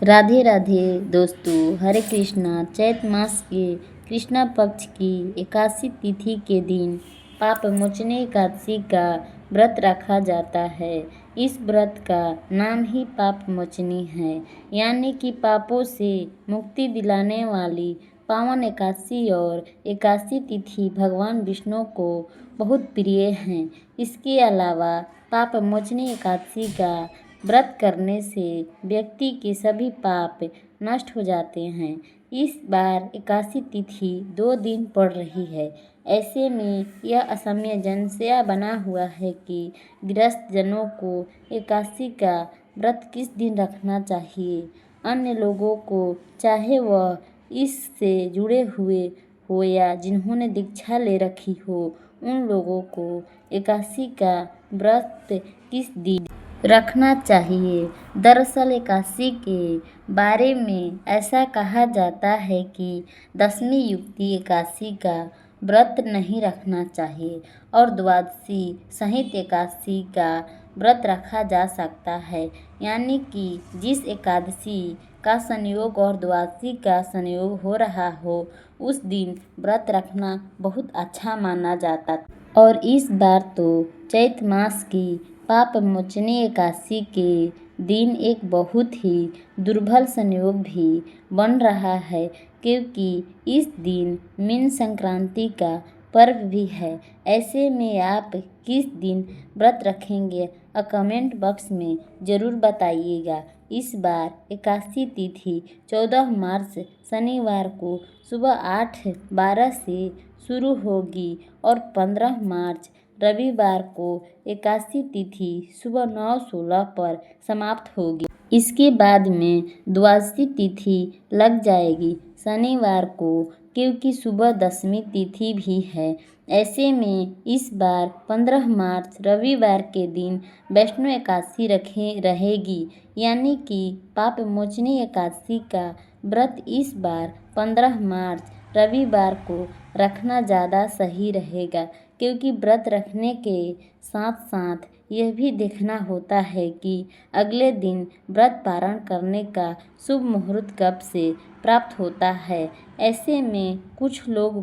राधे राधे दोस्तों, हरे कृष्णा। चैत मास के कृष्णा पक्ष की एकादशी तिथि के दिन पाप मोचनी एकादशी का व्रत रखा जाता है। इस व्रत का नाम ही पाप मोचनी है, यानी कि पापों से मुक्ति दिलाने वाली पावन एकादशी। और एकादशी तिथि भगवान विष्णु को बहुत प्रिय हैं। इसके अलावा पाप मोचनी एकादशी का व्रत करने से व्यक्ति के सभी पाप नष्ट हो जाते हैं। इस बार एकादशी तिथि 2 दिन पड़ रही है। ऐसे में यह असमय जनसया बना हुआ है कि गृहस्थ जनों को एकादशी का व्रत किस दिन रखना चाहिए। अन्य लोगों को, चाहे वह इससे जुड़े हुए हो या जिन्होंने दीक्षा ले रखी हो, उन लोगों को एकादशी का व्रत किस दिन रखना चाहिए। दरअसल एकादशी के बारे में ऐसा कहा जाता है कि दशमी युक्ति एकादशी का व्रत नहीं रखना चाहिए और द्वादशी सहित एकादशी का व्रत रखा जा सकता है। यानी कि जिस एकादशी का संयोग और द्वादशी का संयोग हो रहा हो, उस दिन व्रत रखना बहुत अच्छा माना जाता। और इस बार तो चैत मास की पाप मोचनी एकादशी के दिन एक बहुत ही दुर्बल संयोग भी बन रहा है, क्योंकि इस दिन मीन संक्रांति का पर्व भी है। ऐसे में आप किस दिन व्रत रखेंगे, कमेंट बॉक्स में ज़रूर बताइएगा। इस बार एकादशी तिथि 14 मार्च शनिवार को सुबह 8:12 से शुरू होगी और 15 मार्च रविवार को एकादशी तिथि सुबह 9:16 पर समाप्त होगी। इसके बाद में द्वादशी तिथि लग जाएगी शनिवार को, क्योंकि सुबह दशमी तिथि भी है। ऐसे में इस बार 15 मार्च रविवार के दिन वैष्णो एकादशी रहेगी, यानी कि पाप मोचनी एकादशी का व्रत इस बार 15 मार्च रविवार को रखना ज़्यादा सही रहेगा, क्योंकि व्रत रखने के साथ साथ यह भी देखना होता है कि अगले दिन व्रत पारण करने का शुभ मुहूर्त कब से प्राप्त होता है। ऐसे में कुछ लोग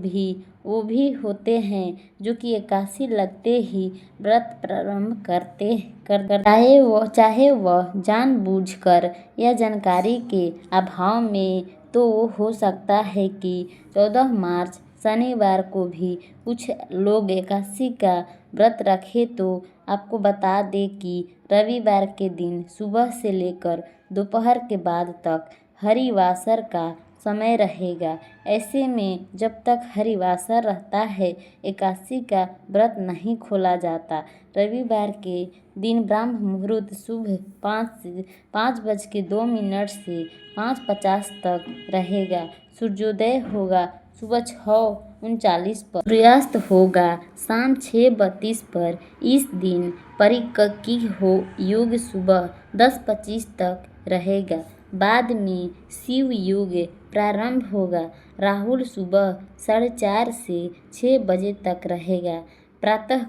वो भी होते हैं जो कि एकादशी लगते ही व्रत प्रारंभ चाहे वह जानबूझकर या जानकारी के अभाव में। तो हो सकता है कि 14 मार्च शनिवार को भी कुछ लोग एकादशी का व्रत रखें। तो आपको बता दें कि रविवार के दिन सुबह से लेकर दोपहर के बाद तक हरिवासर का समय रहेगा। ऐसे में जब तक हरिवासर रहता है, एकादशी का व्रत नहीं खोला जाता। रविवार के दिन ब्रह्म मुहूर्त शुभ 5:02 से 5:50 तक रहेगा। सूर्योदय होगा सुबह 6:39 पर, सूर्यास्त होगा शाम 6:32 पर। इस दिन परिक्की योग सुबह 10:25 तक रहेगा। बाद में शिव योग प्रारंभ होगा। राहुल सुबह 4:30 से 6 बजे तक रहेगा। प्रातः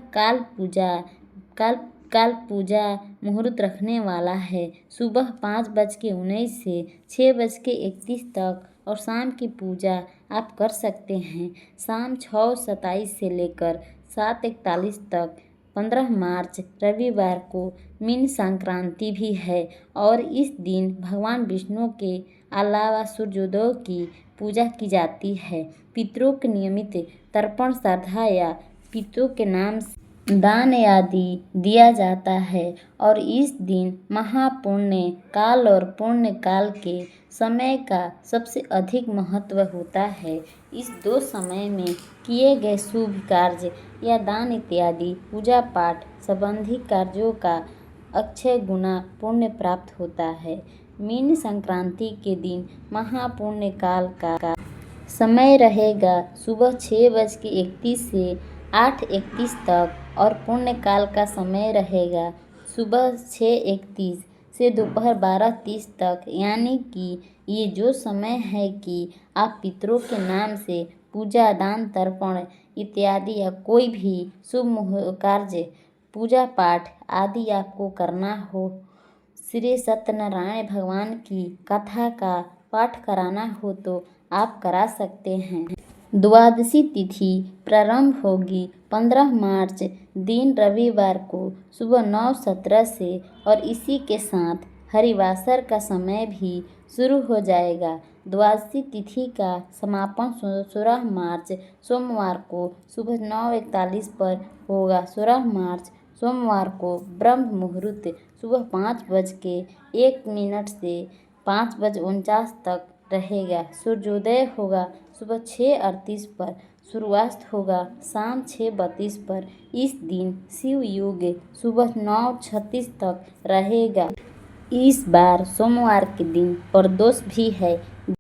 काल पूजा मुहूर्त रखने वाला है सुबह 5:19 से 6:31 तक। और शाम की पूजा आप कर सकते हैं शाम 6:27 से लेकर 7:41 तक। 15 मार्च रविवार को मीन संक्रांति भी है और इस दिन भगवान विष्णु के अलावा सूर्योदय की पूजा की जाती है। पितरों के नियमित तर्पण श्रद्धा या पितरों के नाम से दान आदि दिया जाता है। और इस दिन महापुण्य काल और पुण्य काल के समय का सबसे अधिक महत्व होता है। इस 2 समय में किए गए शुभ कार्य या दान इत्यादि पूजा पाठ संबंधी कार्यों का अक्षय गुना पुण्य प्राप्त होता है। मीन संक्रांति के दिन महापुण्य काल का समय रहेगा सुबह 6:31 से 8:31 तक और पुण्य काल का समय रहेगा सुबह 6:31 से दोपहर 12:30 तक। यानी कि ये जो समय है कि आप पितरों के नाम से पूजा, दान, तर्पण इत्यादि या कोई भी शुभ कार्य, पूजा पाठ आदि आपको करना हो, श्री सत्यनारायण भगवान की कथा का पाठ कराना हो तो आप करा सकते हैं। द्वादशी तिथि प्रारंभ होगी 15 मार्च दिन रविवार को सुबह 9:17 से और इसी के साथ हरिवासर का समय भी शुरू हो जाएगा। द्वादशी तिथि का समापन 16 मार्च सोमवार को सुबह 9:41 पर होगा। 16 मार्च सोमवार को ब्रह्म मुहूर्त सुबह 5:01 से 5:49 तक रहेगा। सूर्योदय होगा सुबह 6:38 पर, सूर्यास्त होगा शाम 6:32 पर। इस दिन शिव योग सुबह 9:36 तक रहेगा। इस बार सोमवार के दिन प्रदोष भी है,